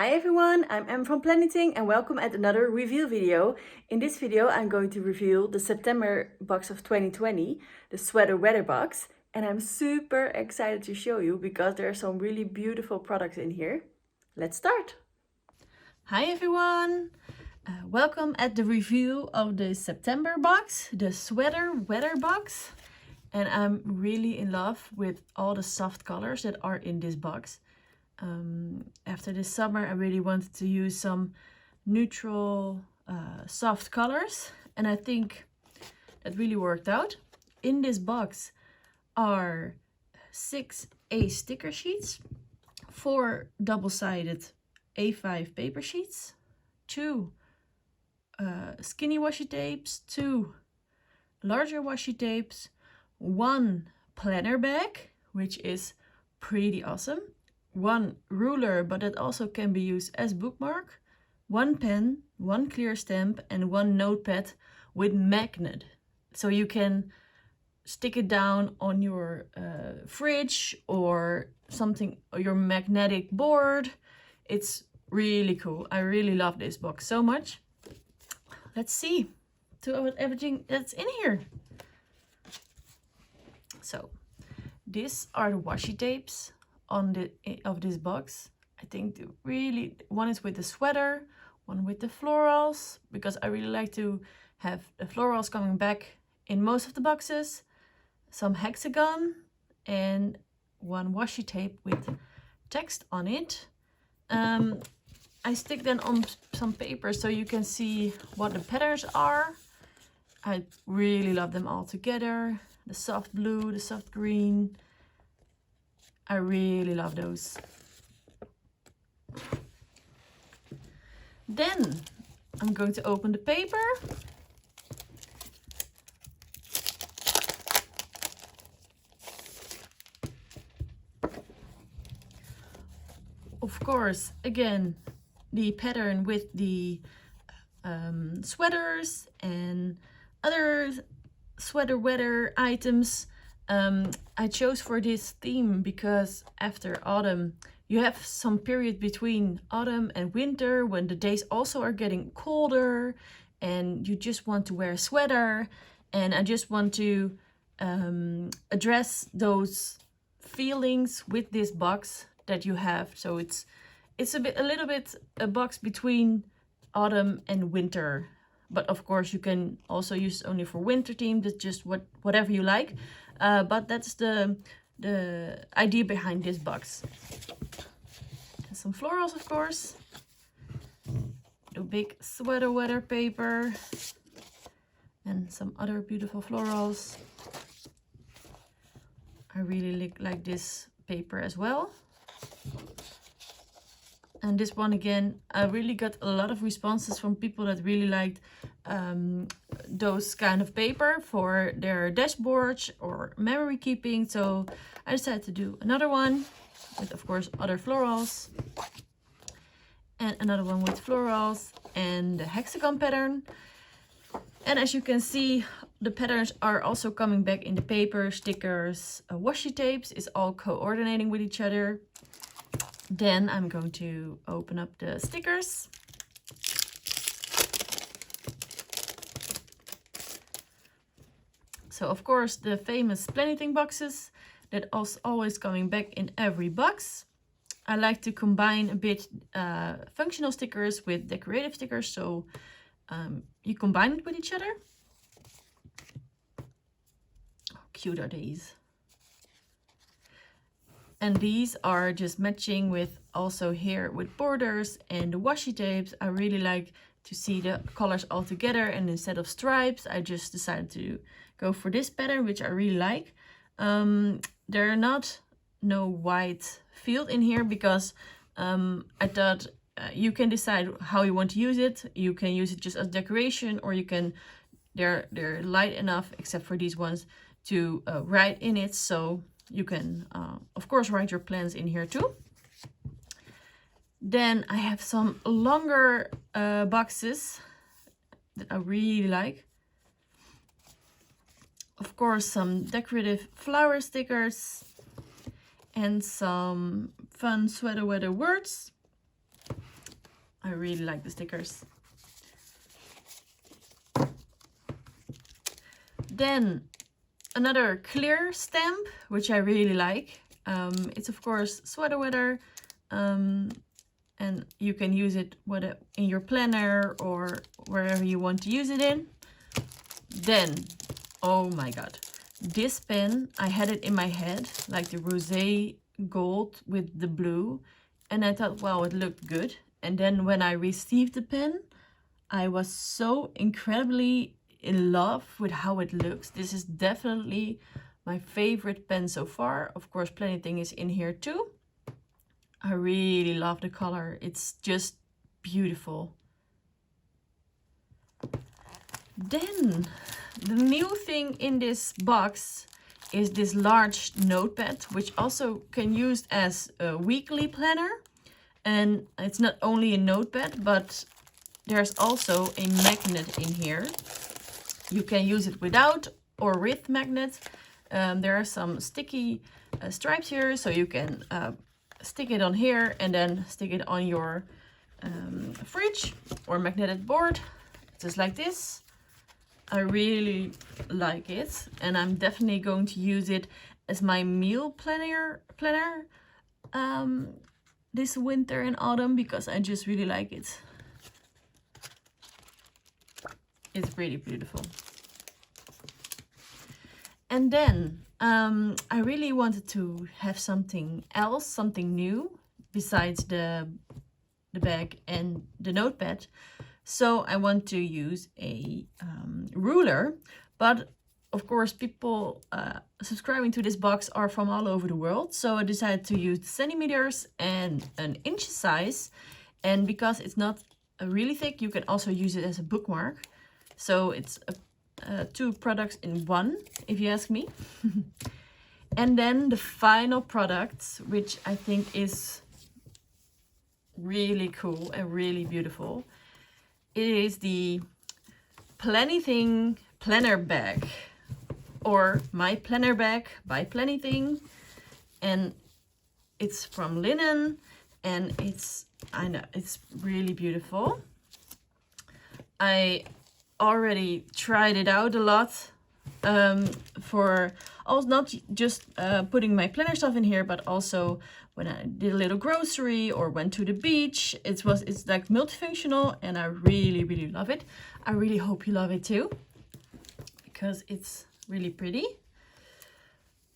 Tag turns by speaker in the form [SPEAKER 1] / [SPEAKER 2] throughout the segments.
[SPEAKER 1] Hi everyone, I'm Em from Planything and welcome at another review video. In this video I'm going to reveal the September box of 2020, the Sweater Weather box, and I'm super excited to show you because there are some really beautiful products in here. Let's start!
[SPEAKER 2] Hi everyone! Welcome at the review of the September box, the Sweater Weather box. And I'm really in love with all the soft colors that are in this box. After this summer I really wanted to use some neutral soft colors, and I think that really worked out. In this box are 6 A sticker sheets, 4 double-sided A5 paper sheets, 2 skinny washi tapes, 2 larger washi tapes, 1 planner bag, which is pretty awesome, 1 ruler, but it also can be used as bookmark, 1 pen, 1 clear stamp, and 1 notepad with magnet. So you can stick it down on your fridge or something, or your magnetic board. It's really cool. I really love this box so much. Let's see to everything that's in here. So these are the washi tapes on of this box. I think really one is with the sweater, one with the florals, because I really like to have the florals coming back in most of the boxes, some hexagon, and 1 washi tape with text on it. I stick them on some paper so you can see what the patterns are. I really love them all together. The soft blue, the soft green. I really love those. Then I'm going to open the paper. Of course, again, the pattern with the sweaters and other sweater weather items. I chose for this theme because after autumn you have some period between autumn and winter when the days also are getting colder and you just want to wear a sweater, and I just want to address those feelings with this box that you have. So it's a little bit a box between autumn and winter, but of course you can also use it only for winter theme. That's just whatever you like, but that's the idea behind this box. And some florals, of course, the big sweater weather paper, and some other beautiful florals. I really like this paper as well. And this one again, I really got a lot of responses from people that really liked those kind of paper for their dashboards or memory keeping. So I decided to do another one with, of course, other florals. And another one with florals and the hexagon pattern. And as you can see, the patterns are also coming back in the paper, stickers, washi tapes is all coordinating with each other. Then I'm going to open up the stickers. So of course the famous Planything boxes that also always coming back in every box. I like to combine a bit functional stickers with decorative stickers, so you combine it with each other. How cute are these? And these are just matching with also here with borders and the washi tapes. I really like to see the colors all together, and instead of stripes I just decided to go for this pattern, which I really like. There are no white field in here because I thought you can decide how you want to use it. You can use it just as decoration, or you can, they're light enough except for these ones to write in it, so you can of course write your plans in here too. Then I have some longer boxes that I really like. Of course, some decorative flower stickers and some fun sweater weather words. I really like the stickers. Then another clear stamp, which I really like. It's of course sweater weather, and you can use it in your planner or wherever you want to use it in. Then, oh my god, this pen, I had it in my head, like the rosé gold with the blue, and I thought, wow, it looked good. And then when I received the pen, I was so incredibly in love with how it looks. This is definitely my favorite pen so far. Of course, Planything is in here too. I really love the color. It's just beautiful. Then the new thing in this box is this large notepad, which also can use as a weekly planner. And it's not only a notepad, but there's also a magnet in here. You can use it without or with magnets. There are some sticky stripes here, so you can stick it on here and then stick it on your fridge or magnetic board, just like this. I really like it, and I'm definitely going to use it as my meal planner this winter and autumn, because I just really like it. It's really beautiful. And then I really wanted to have something else, something new besides the bag and the notepad. So I want to use a ruler, but of course people subscribing to this box are from all over the world. So I decided to use centimeters and an inch size. And because it's not really thick, you can also use it as a bookmark. So it's two products in one, if you ask me. And then the final product, which I think is really cool and really beautiful, it is the Planything planner bag, or my planner bag by Planything. And it's from linen, and I know it's really beautiful. I already tried it out a lot for also not just putting my planner stuff in here, but also when I did a little grocery or went to the beach. It's like multifunctional, and I really love it. I really hope you love it too, because it's really pretty.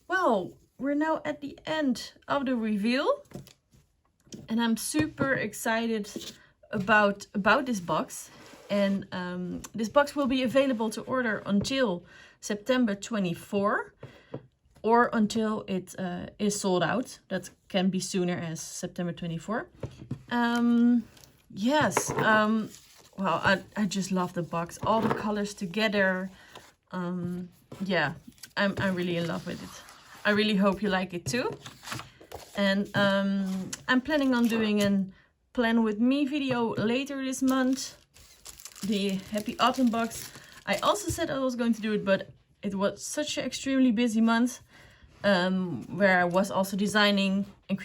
[SPEAKER 2] Well, we're now at the end of the reveal, and I'm super excited about this box. And this box will be available to order until September 24, or until it is sold out. That can be sooner as September 24. Yes, well, I just love the box, all the colors together. Yeah, I'm really in love with it. I really hope you like it too. And I'm planning on doing a plan with me video later this month. The Happy Autumn box. I also said I was going to do it, but it was such an extremely busy month where I was also designing